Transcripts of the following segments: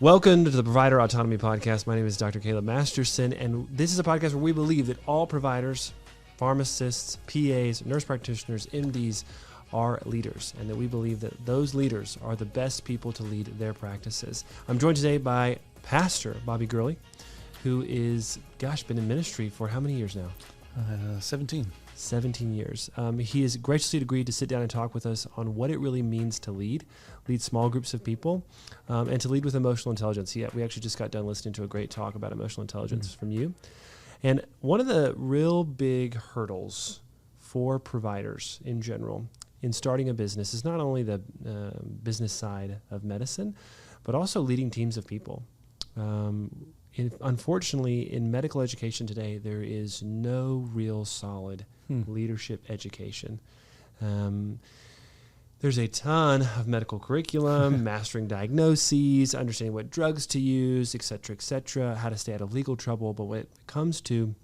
Welcome to the Provider Autonomy podcast. My name is Dr. Caleb Masterson, and this is a podcast where we believe that all providers, pharmacists, PAs, nurse practitioners, MDs are leaders, and that we believe that those leaders are the best people to lead their practices. I'm joined today by Pastor Bobby Gourley, who is, been in ministry for how many years now? 17. 17 years. He has graciously agreed to sit down and talk with us on what it really means to lead small groups of people, and to lead with emotional intelligence. We actually just got done listening to a great talk about emotional intelligence from you. And one of the real big hurdles for providers in general in starting a business is not only the business side of medicine, but also leading teams of people. Unfortunately, in medical education today, there is no real solid leadership education. There's a ton of medical curriculum, mastering diagnoses, understanding what drugs to use, et cetera, how to stay out of legal trouble. But when it comes to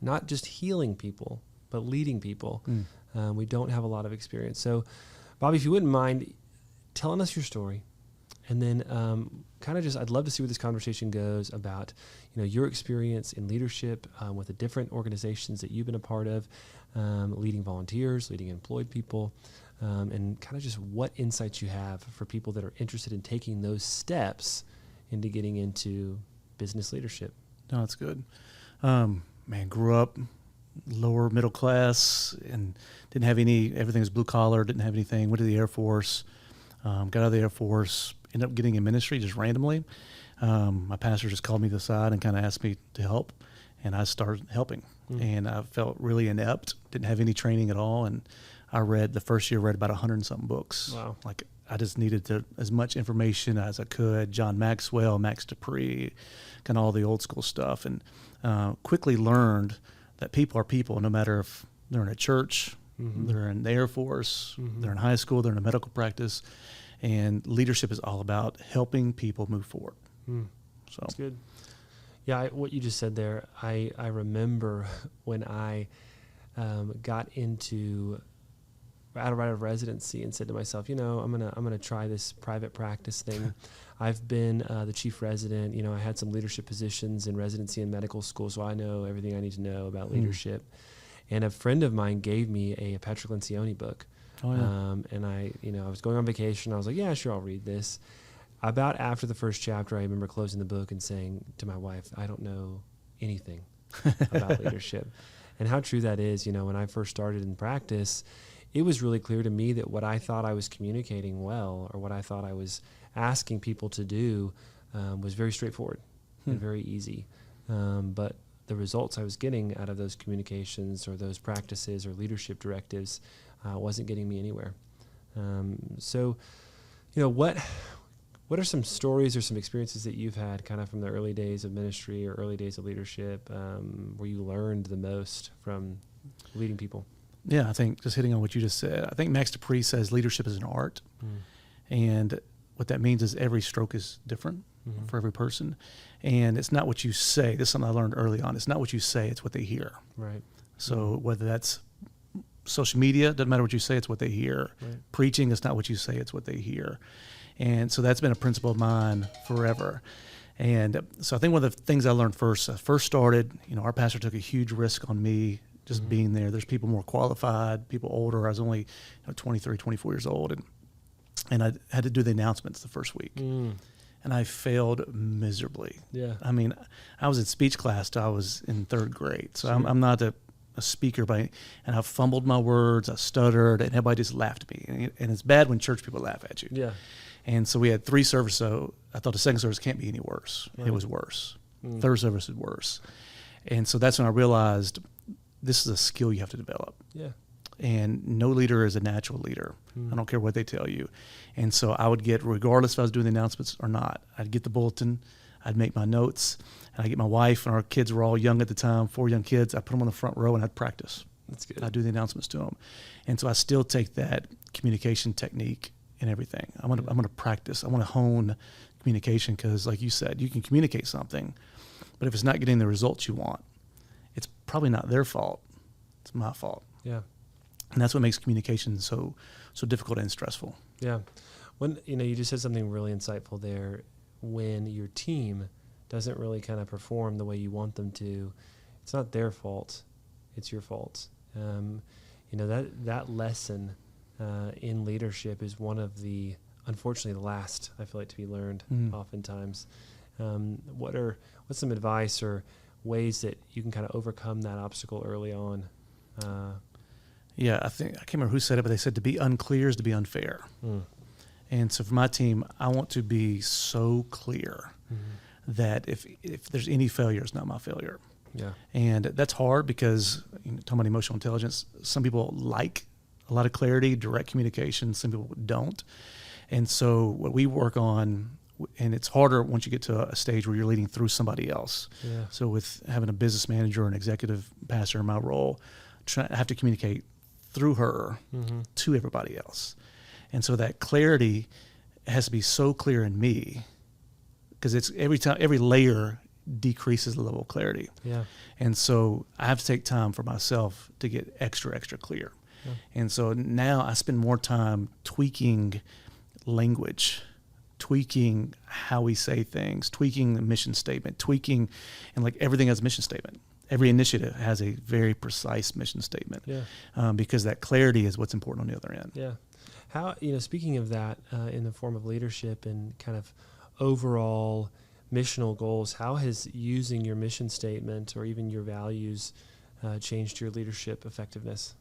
not just healing people, but leading people, we don't have a lot of experience. So, Bobby, if you wouldn't mind telling us your story, and then I'd love to see where this conversation goes about, your experience in leadership with the different organizations that you've been a part of, leading volunteers, leading employed people, and kind of just what insights you have for people that are interested in taking those steps into getting into business leadership. No, that's good. Grew up lower middle class and didn't have everything was blue collar, didn't have anything, went to the Air Force, got out of the Air Force, ended up getting in ministry just randomly. My pastor just called me to the side and kind of asked me to help, and I started helping. And I felt really inept, didn't have any training at all, and the first year read about 100 and something books. Wow. Like I just needed as much information as I could, John Maxwell, Max Dupree, kind of all the old school stuff, and quickly learned that people are people, no matter if they're in a church, they're in the Air Force, they're in high school, they're in a medical practice, and leadership is all about helping people move forward. So that's good. Yeah, what you just said there, I remember when I got out of residency and said to myself, I'm gonna try this private practice thing. I've been the chief resident. I had some leadership positions in residency and medical school, so I know everything I need to know about leadership. And a friend of mine gave me a Patrick Lencioni book. Oh, yeah. And I was going on vacation. I was like, yeah, sure, I'll read this. About after the first chapter, I remember closing the book and saying to my wife, I don't know anything about leadership. And how true that is. When I first started in practice, it was really clear to me that what I thought I was communicating well, or what I thought I was asking people to do, was very straightforward and very easy. But the results I was getting out of those communications or those practices or leadership directives wasn't getting me anywhere. What are some stories or some experiences that you've had kind of from the early days of ministry or early days of leadership where you learned the most from leading people? Yeah, I think just hitting on what you just said, I think Max Dupree says leadership is an art. And what that means is every stroke is different for every person. And it's not what you say. This is something I learned early on. It's not what you say, it's what they hear. Right. So whether that's social media, doesn't matter what you say, it's what they hear. Right. Preaching, it's not what you say, it's what they hear. And so that's been a principle of mine forever. And so I think one of the things I learned I first started, our pastor took a huge risk on me just being there. There's people more qualified, people older. I was only 23, 24 years old. And I had to do the announcements the first week. And I failed miserably. Yeah. I mean, I was in speech class till I was in third grade. So sure. I'm not a speaker and I fumbled my words, I stuttered, and everybody just laughed at me. And it's bad when church people laugh at you. Yeah. And so we had 3 services, so I thought the second service can't be any worse. Right. It was worse. Third service is worse. And so that's when I realized this is a skill you have to develop. Yeah. And no leader is a natural leader. I don't care what they tell you. And so I would get, regardless if I was doing the announcements or not, I'd get the bulletin, I'd make my notes, and I'd get my wife, and our kids were all young at the time, 4 young kids. I'd put them on the front row and I'd practice. That's good. I'd do the announcements to them. And so I still take that communication technique and everything. I'm gonna practice. I want to hone communication because, like you said, you can communicate something, but if it's not getting the results you want, it's probably not their fault. It's my fault. Yeah. And that's what makes communication so difficult and stressful. Yeah. When you just said something really insightful there. when your team doesn't really kind of perform the way you want them to, it's not their fault, it's your fault. That lesson in leadership is one of the, unfortunately, the last, I feel like, to be learned oftentimes. What's some advice or ways that you can kind of overcome that obstacle early on? I can't remember who said it, but they said to be unclear is to be unfair. And so for my team, I want to be so clear that if there's any failure, it's not my failure. Yeah. And that's hard because, talking about emotional intelligence, some people like a lot of clarity, direct communication, some people don't. And so what we work on, and it's harder once you get to a stage where you're leading through somebody else. Yeah. So with having a business manager or an executive pastor in my role, I have to communicate through her to everybody else. And so that clarity has to be so clear in me, because it's every layer decreases the level of clarity. Yeah. And so I have to take time for myself to get extra clear. Yeah. And so now I spend more time tweaking language, tweaking how we say things, tweaking the mission statement, and like everything has a mission statement. Every initiative has a very precise mission statement. Yeah. Because that clarity is what's important on the other end. Yeah. How, speaking of that, in the form of leadership and kind of overall missional goals, how has using your mission statement or even your values changed your leadership effectiveness?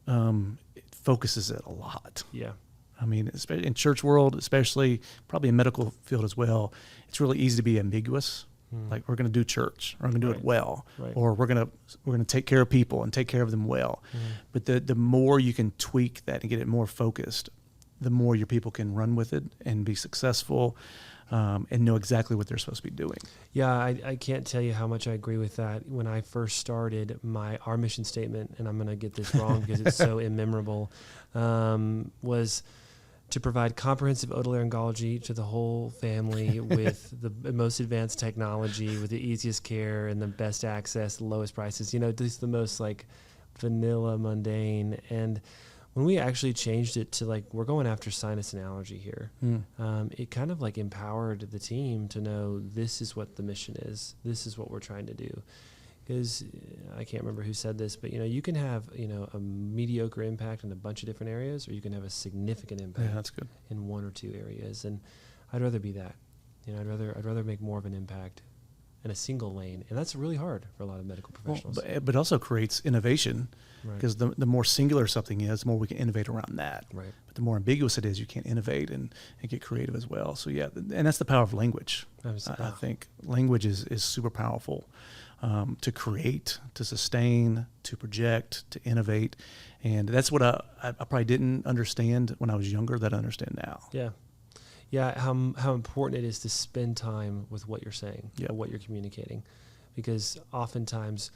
It focuses it a lot. Yeah. I mean, in church world, especially probably in medical field as well, it's really easy to be ambiguous. Like, we're going to do church, or we're going to do it well, or we're going to take care of people and take care of them well. But the more you can tweak that and get it more focused, the more your people can run with it and be successful, and know exactly what they're supposed to be doing. Yeah, I can't tell you how much I agree with that. When I first started our mission statement, and I'm going to get this wrong because it's so immemorable, was to provide comprehensive otolaryngology to the whole family with the most advanced technology, with the easiest care and the best access, the lowest prices. Just the most like vanilla, mundane. And when we actually changed it to we're going after sinus and allergy here, it kind of empowered the team to know this is what the mission is. This is what we're trying to do. Because I can't remember who said this, but you can have a mediocre impact in a bunch of different areas, or you can have a significant impact that's good. in one or two areas. And I'd rather be that. I'd rather make more of an impact in a single lane, and that's really hard for a lot of medical professionals. Well, but also creates innovation, because the more singular something is, the more we can innovate around that. Right. But the more ambiguous it is, you can't innovate and get creative as well. So and that's the power of language. I think language is super powerful. To create, to sustain, to project, to innovate. And that's what I probably didn't understand when I was younger that I understand now. Yeah. Yeah, how important it is to spend time with what you're saying, or what you're communicating. Because oftentimes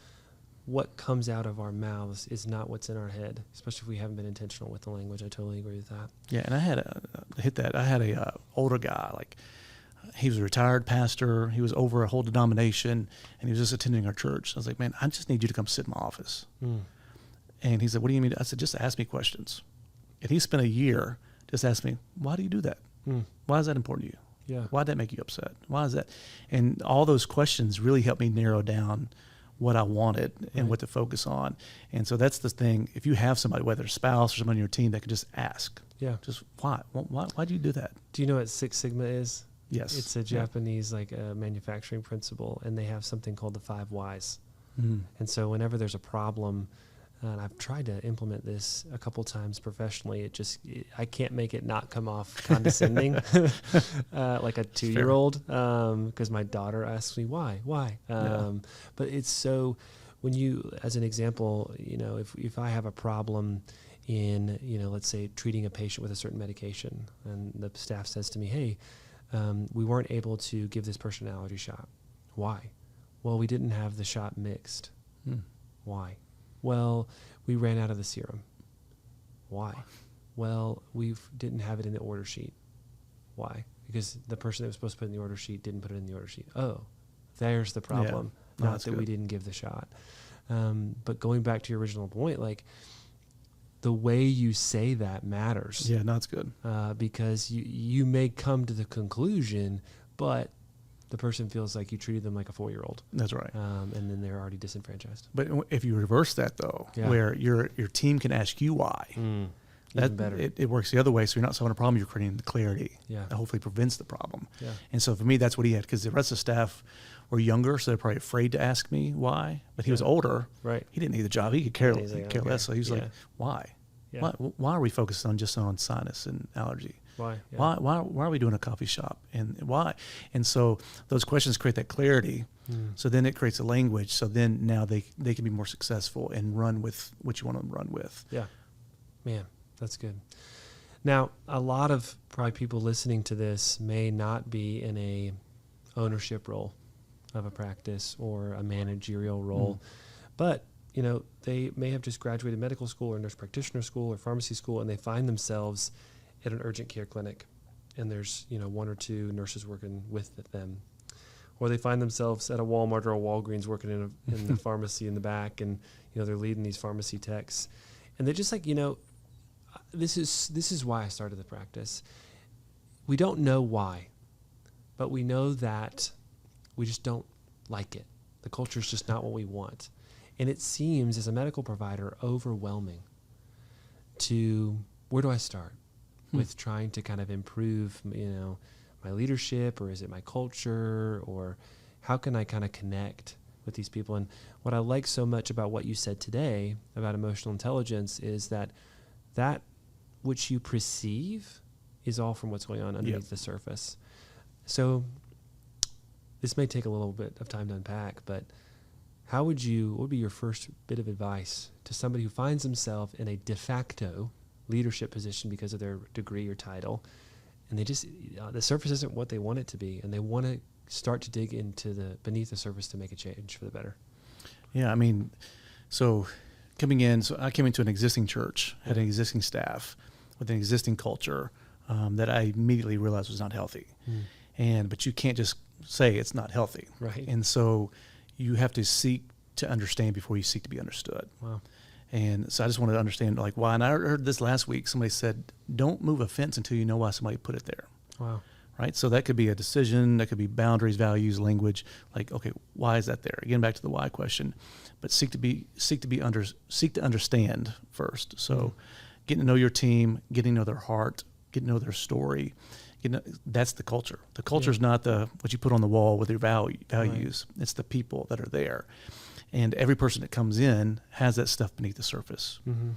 what comes out of our mouths is not what's in our head, especially if we haven't been intentional with the language. I totally agree with that. Yeah, and I had a older guy, he was a retired pastor. He was over a whole denomination, and he was just attending our church. I was like, man, I just need you to come sit in my office. And he said, what do you mean? I said, just ask me questions. And he spent a year just asking me, why do you do that? Why is that important to you? Yeah. Why did that make you upset? Why is that? And all those questions really helped me narrow down what I wanted and what to focus on. And so that's the thing. If you have somebody, whether a spouse or someone on your team, that can just ask. Yeah. Just why? Why do you do that? Do you know what Six Sigma is? Yes. It's a Japanese manufacturing principle, and they have something called the 5 whys. And so whenever there's a problem, and I've tried to implement this a couple times professionally, I can't make it not come off condescending like a 2-year-old, because my daughter asks me why. But it's so, when you, as an example, if I have a problem in, let's say treating a patient with a certain medication, and the staff says to me, hey, we weren't able to give this person an allergy shot. Why? Well, we didn't have the shot mixed. Why? Well, we ran out of the serum. Why? Well, we didn't have it in the order sheet. Why? Because the person that was supposed to put it in the order sheet didn't put it in the order sheet. Oh, there's the problem. Not that we didn't give the shot. But going back to your original point, the way you say that matters. Yeah, no, that's good. Because you may come to the conclusion, but the person feels like you treated them like a 4-year-old. That's right. And then they're already disenfranchised. But if you reverse that, though, where your team can ask you why, even better. It works the other way. So you're not solving a problem, you're creating the clarity that hopefully prevents the problem. Yeah. And so for me, that's what he had, because the rest of the staff were younger, so they're probably afraid to ask me why. But he was older. Right. He didn't need the job. He could care Like, less. So he was like, why? Yeah. Why are we focused on just on sinus and allergy? Why? Yeah. Why are we doing a coffee shop? And why? And so those questions create that clarity. So then it creates a language. So then now they can be more successful and run with what you want to run with. Yeah. Man, that's good. Now, a lot of probably people listening to this may not be in a ownership role of a practice or a managerial role, but they may have just graduated medical school or nurse practitioner school or pharmacy school, and they find themselves at an urgent care clinic, and there's 1 or 2 nurses working with them, or they find themselves at a Walmart or a Walgreens working in the pharmacy in the back, and they're leading these pharmacy techs, and they're just like, this is why I started the practice. We don't know why, but we know that we just don't like it. The culture is just not what we want. And it seems, as a medical provider, overwhelming to, where do I start with trying to kind of improve, my leadership, or is it my culture, or how can I kind of connect with these people? And what I like so much about what you said today about emotional intelligence is that which you perceive is all from what's going on underneath the surface. So this may take a little bit of time to unpack, but what would be your first bit of advice to somebody who finds themselves in a de facto leadership position because of their degree or title, and they just, the surface isn't what they want it to be, and they want to start to dig into beneath the surface to make a change for the better? Yeah, I mean, so I came into an existing church, had an existing staff with an existing culture that I immediately realized was not healthy. But you can't just say it's not healthy. Right. And so you have to seek to understand before you seek to be understood. Wow. And so I just wanted to understand why. And I heard this last week. Somebody said, don't move a fence until you know why somebody put it there. Wow. Right. So that could be a decision. That could be boundaries, values, language. Okay, why is that there? Again, back to the why question. But seek to understand first. So getting to know your team, getting to know their heart, getting to know their story. That's the culture. The culture is not what you put on the wall with your values. Right. It's the people that are there. And every person that comes in has that stuff beneath the surface. And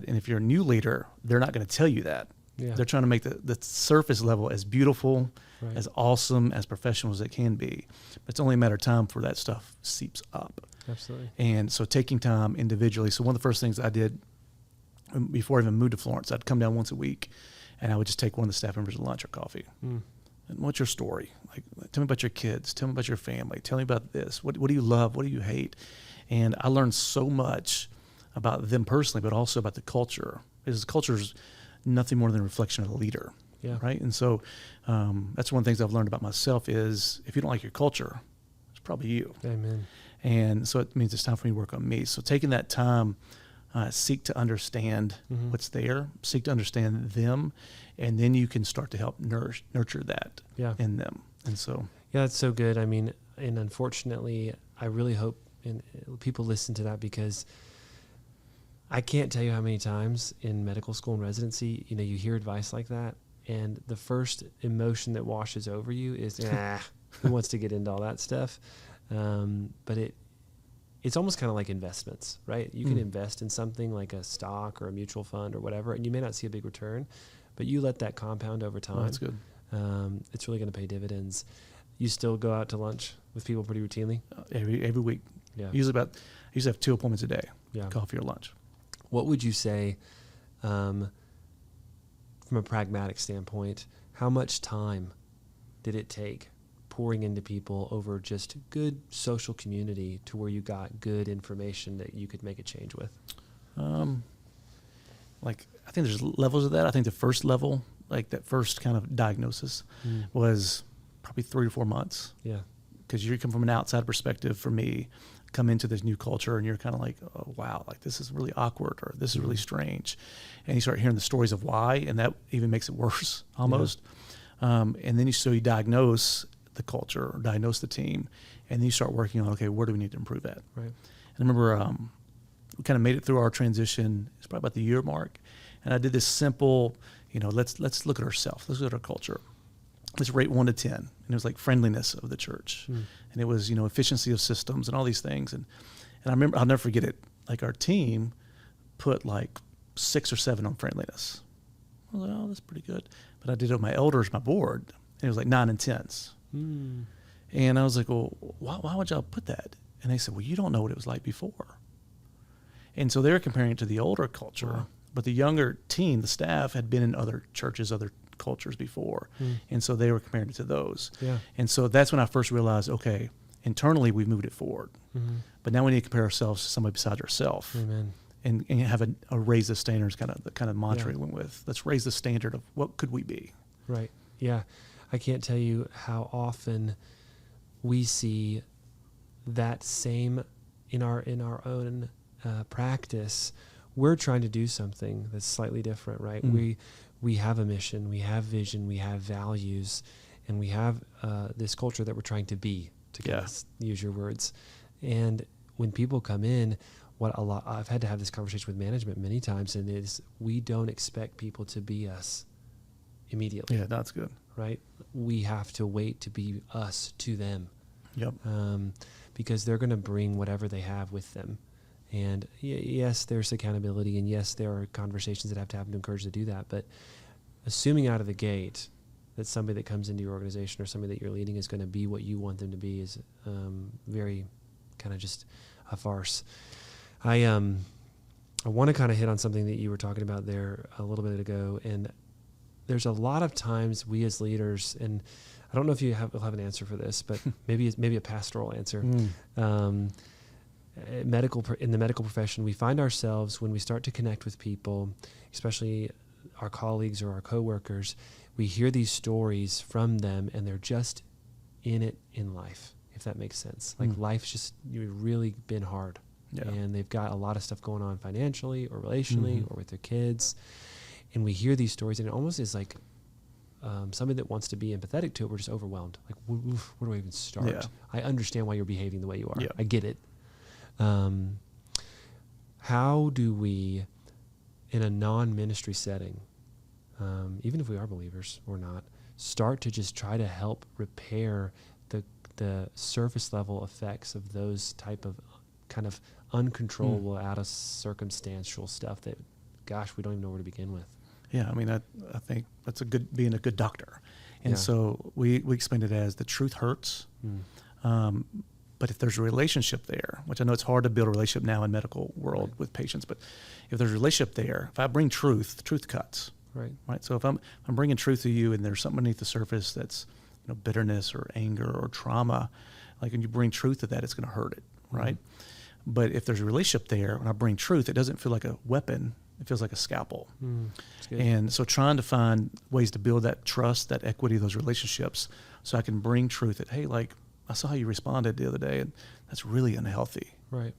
if you're a new leader, they're not going to tell you that. Yeah. They're trying to make the surface level as beautiful, as awesome, as professional as it can be. But it's only a matter of time before that stuff seeps up. Absolutely. And so taking time individually. So one of the first things I did before I even moved to Florence, I'd come down once a week, and I would just take one of the staff members to lunch or coffee. And what's your story? Tell me about your kids. Tell me about your family. Tell me about this. What do you love? What do you hate? And I learned so much about them personally, but also about the culture. Because the culture is nothing more than a reflection of the leader. Yeah. Right. And so that's one of the things I've learned about myself is if you don't like your culture, it's probably you. Amen. And so it means it's time for me to work on me. So taking that time, seek to understand what's there, seek to understand them, and then you can start to help nurture that in them. And so, that's so good. I mean, and unfortunately, I really hope people listen to that, because I can't tell you how many times in medical school and residency, you hear advice like that, and the first emotion that washes over you is, who wants to get into all that stuff? But it's almost kind of like investments, right? You can invest in something like a stock or a mutual fund or whatever, and you may not see a big return, but you let that compound over time. Oh, that's good. It's really going to pay dividends. You still go out to lunch with people pretty routinely? Every week. Yeah. I usually have 2 appointments a day, coffee or lunch. What would you say, from a pragmatic standpoint, how much time did it take pouring into people over just good social community to where you got good information that you could make a change with? I think there's levels of that. I think the first level, that first kind of diagnosis was probably 3 or 4 months. Yeah. Because you come from an outside perspective for me, come into this new culture and you're kind of like, oh, wow, this is really awkward, or this is really strange. And you start hearing the stories of why, and that even makes it worse almost. And then you diagnose the culture or diagnose the team, and then you start working on, okay, where do we need to improve at? Right. And I remember we kind of made it through our transition. It's probably about the year mark, and I did this simple, let's look at ourselves. Let's look at our culture. Let's rate 1 to 10, and it was like friendliness of the church, and it was efficiency of systems and all these things. And I remember, I'll never forget it. Like our team put like 6 or 7 on friendliness. I was like, oh, that's pretty good. But I did it with my elders, my board, and it was like 9 and 10s. And I was like, well, why would y'all put that? And they said, well, you don't know what it was like before. And so they were comparing it to the older culture. Wow. But the younger team, the staff, had been in other churches, other cultures before. And so they were comparing it to those. Yeah. And so that's when I first realized, okay, internally we've moved it forward. But now we need to compare ourselves to somebody besides ourselves. Amen. And have a raise the standards kind of mantra we went with. Let's raise the standard of what could we be. Right. Yeah. I can't tell you how often we see that same in our own practice. We're trying to do something that's slightly different, right? We have a mission, we have vision, we have values, and we have this culture that we're trying to be, to use your words. And when people come in, I've had to have this conversation with management many times, and we don't expect people to be us immediately. Yeah, that's good. Right? We have to wait to be us to them. Yep. Because they're going to bring whatever they have with them. And yes, there's accountability, and yes, there are conversations that have to happen to encourage to do that. But assuming out of the gate that somebody that comes into your organization or somebody that you're leading is going to be what you want them to be is very kind of just a farce. I want to kind of hit on something that you were talking about there a little bit ago, and there's a lot of times we as leaders, and I don't know if will have an answer for this, but maybe a pastoral answer. In the medical profession, we find ourselves when we start to connect with people, especially our colleagues or our coworkers, we hear these stories from them, and they're just in it in life, if that makes sense. Like life's just really been hard. Yeah. And they've got a lot of stuff going on financially or relationally or with their kids. And we hear these stories, and it almost is like somebody that wants to be empathetic to it, we're just overwhelmed. Like, where do I even start? Yeah. I understand why you're behaving the way you are. Yeah. I get it. How do we, in a non-ministry setting, even if we are believers or not, start to just try to help repair the surface level effects of those type of kind of uncontrollable, out of circumstantial stuff that, gosh, we don't even know where to begin with. Yeah, I mean, I think that's being a good doctor. And so we explained it as the truth hurts. But if there's a relationship there, which I know it's hard to build a relationship now in medical world with patients, but if there's a relationship there, if I bring truth cuts. Right. So if I'm bringing truth to you and there's something beneath the surface that's bitterness or anger or trauma, like when you bring truth to that, it's going to hurt it. Right. But if there's a relationship there, when I bring truth, it doesn't feel like a weapon. It feels like a scalpel. And so trying to find ways to build that trust, that equity, those relationships, so I can bring truth that, hey, like, I saw how you responded the other day, and that's really unhealthy. Right.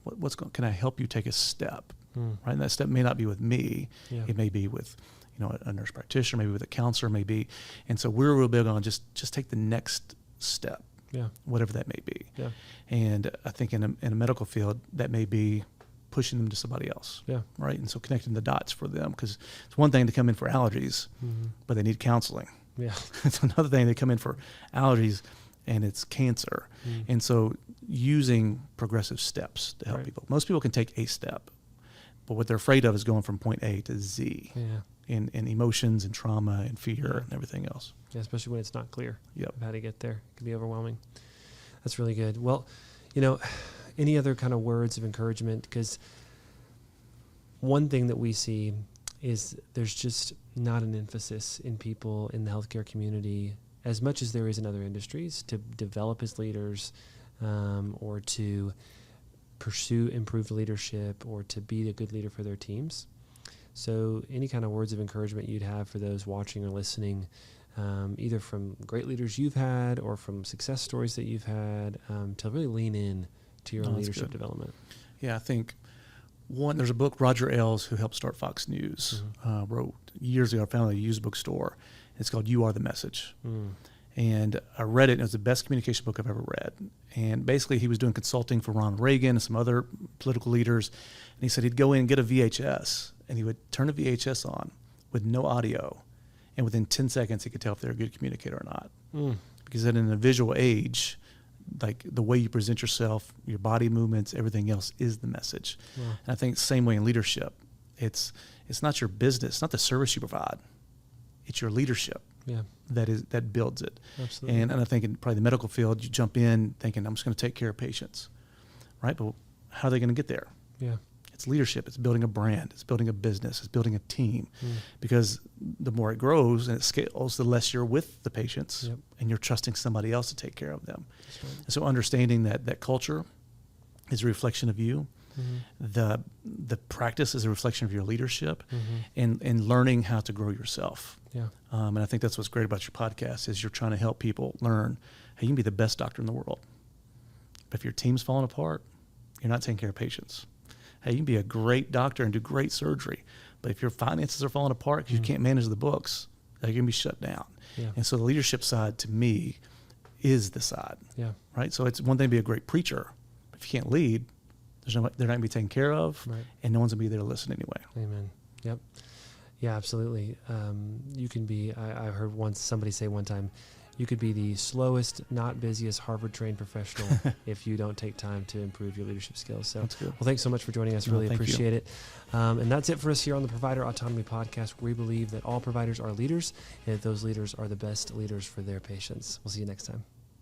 Can I help you take a step? Right. And that step may not be with me. Yeah. It may be with, a nurse practitioner, maybe with a counselor, maybe. And so we're real big on just take the next step. Yeah. Whatever that may be. Yeah. And I think in a medical field, that may be pushing them to somebody else. Yeah. Right. And so connecting the dots for them, because it's one thing to come in for allergies, but they need counseling. Yeah. It's another thing they come in for allergies and it's cancer. And so using progressive steps to help people. Most people can take a step, but what they're afraid of is going from point A to Z. Yeah. In emotions and trauma and fear and everything else. Yeah, especially when it's not clear of how to get there. It can be overwhelming. That's really good. Well, any other kind of words of encouragement? Because one thing that we see is there's just not an emphasis in people in the healthcare community, as much as there is in other industries, to develop as leaders or to pursue improved leadership or to be a good leader for their teams. So any kind of words of encouragement you'd have for those watching or listening, either from great leaders you've had or from success stories that you've had, to really lean in to your own leadership development. Yeah, I think there's a book, Roger Ailes, who helped start Fox News, wrote years ago. I found it at a used bookstore, It's called You Are the Message. And I read it, and it was the best communication book I've ever read. And basically, he was doing consulting for Ronald Reagan and some other political leaders. And he said he'd go in and get a VHS, and he would turn a VHS on with no audio. And within 10 seconds, he could tell if they're a good communicator or not. Because then in a visual age, like the way you present yourself, your body movements, everything else is the message. And I think same way in leadership. It's not your business, it's not the service you provide. It's your leadership that builds it. Absolutely. And I think in probably the medical field, you jump in thinking, I'm just going to take care of patients, right? But how are they going to get there? Yeah. It's leadership. It's building a brand. It's building a business. It's building a team. Because the more it grows and it scales, the less you're with the patients and you're trusting somebody else to take care of them. That's right. And so understanding that culture is a reflection of you. The practice is a reflection of your leadership, and learning how to grow yourself. Yeah. And I think that's what's great about your podcast is you're trying to help people learn, hey, you can be the best doctor in the world. But if your team's falling apart, you're not taking care of patients. Hey, you can be a great doctor and do great surgery, but if your finances are falling apart because you can't manage the books, they're going to be shut down. Yeah. And so the leadership side, to me, is the side. Yeah. Right? So it's one thing to be a great preacher, but if you can't lead, they're not going to be taken care of, and no one's going to be there to listen anyway. Amen. Yep. Yeah, absolutely. You can be, I heard somebody say one time, you could be the slowest, not busiest Harvard-trained professional if you don't take time to improve your leadership skills. So, That's good. Well, thanks so much for joining us. Really appreciate it. And that's it for us here on the Provider Autonomy Podcast. We believe that all providers are leaders, and that those leaders are the best leaders for their patients. We'll see you next time.